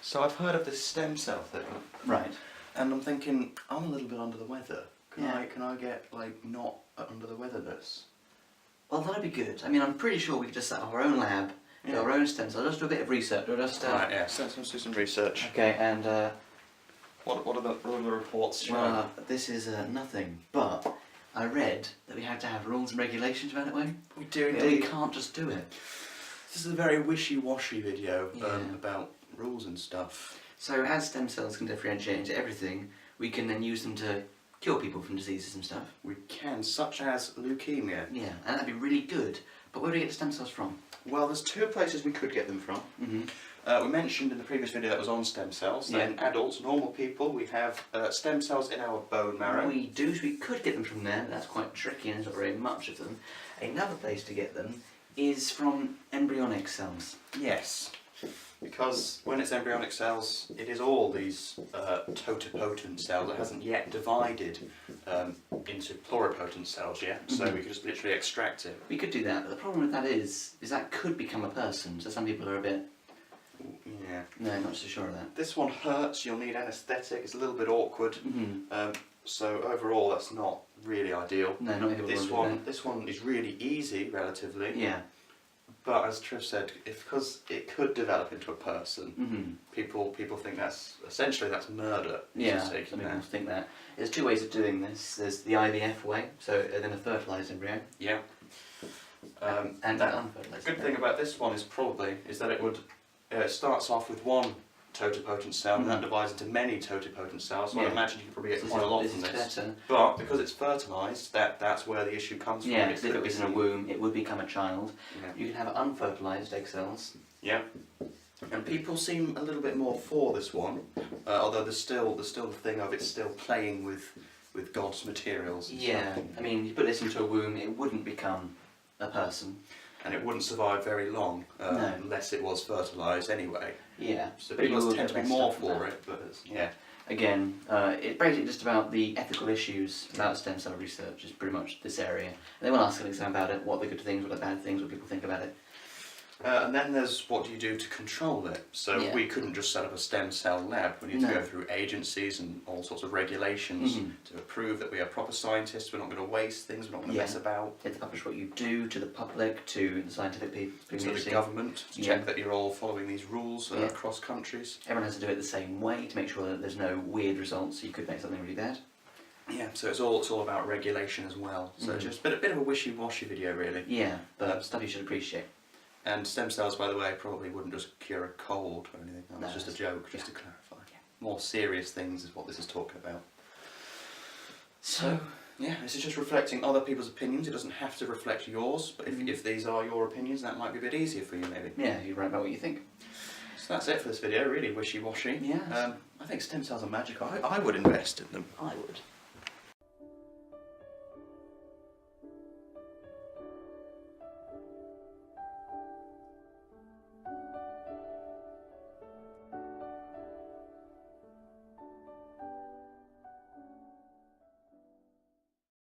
So I've heard of this stem cell thing, Right. and I'm thinking I'm a little bit under the weather. Can Yeah. I get like not under the weather this? Well, that'd be good. I mean, I'm pretty sure we could just set up our own lab, do our own stem cells, just do a bit of research, or just. Right. Yeah. So let's do some research. Okay, and What are the reports showing? well, this is nothing. But I read that we have to have rules and regulations about it. Way we do we indeed. can't just do it. This is a very wishy-washy video Yeah. about rules and stuff. So as stem cells can differentiate into everything, we can then use them to cure people from diseases and stuff. We can, such as leukemia. Yeah, and that'd be really good. But where do we get the stem cells from? Well, there's two places we could get them from. Mm-hmm. We mentioned in the previous video that was on stem cells. Yeah. In adults, normal people, we have stem cells in our bone marrow. We do, so we could get them from there, but that's quite tricky and there's not very much of them. Another place to get them is from embryonic cells. Yes, because when it's embryonic cells, it is all these totipotent cells. It hasn't yet divided into pluripotent cells yet, so we could just literally extract it. We could do that, but the problem with that is that could become a person, so some people are a bit, Yeah. no, not so sure of that. This one hurts, you'll need anaesthetic, it's a little bit awkward. Mm-hmm. So overall that's not really ideal. No, not people This one is really easy relatively. Yeah. But as Triv said, because it could develop into a person, Mm-hmm. people think that's murder. Yeah, Just some taking people that. think that. There's two ways of doing this. There's the IVF way, so then a fertilised embryo, Yeah. and that an unfertilised good embryo. thing about this one is that it would it starts off with one totipotent cell and that divides into many totipotent cells. So I Yeah. imagine you could probably get So quite a lot this from is this. better. But because it's fertilised, that's where the issue comes from. Yeah, because if it was in a womb, it would become a child. Yeah. You can have unfertilised egg cells. Yeah. And people seem a little bit more for this one, although there's still the thing of it's still playing with God's materials. And Yeah, stuff. I mean, you put this into a womb, it wouldn't become a person. And it wouldn't survive very long No. unless it was fertilised anyway. Yeah, So but you people will tend to get be less more stuff from for that. it, but yeah. Again, it's basically just about the ethical issues about stem cell research, is pretty much this area. And they will ask an exam about it, what are the good things, what are the bad things, what people think about it. And then there's what do you do to control it? So Yeah. we couldn't just set up a stem cell lab. We need No. to go through agencies and all sorts of regulations to prove that we are proper scientists. We're not going to waste things. We're not going to Yeah. mess about. You have to publish what you do to the public, to the scientific people, To the community. government to Yeah. check that you're all following these rules Yeah. across countries. Everyone has to do it the same way to make sure that there's no weird results, so you could make something really bad. Yeah, so it's all about regulation as well. So just a bit of a wishy-washy video really. Yeah, but stuff you should appreciate. And stem cells, by the way, probably wouldn't just cure a cold or anything. That was No, just a it's- joke, just to clarify. More serious things is what this is talking about. So, Yeah, this is just reflecting other people's opinions. It doesn't have to reflect yours, but if these are your opinions, that might be a bit easier for you maybe. yeah, you write about what you think. So that's it for this video, really wishy-washy. Yeah. I think stem cells are magical. I would invest in them. I would.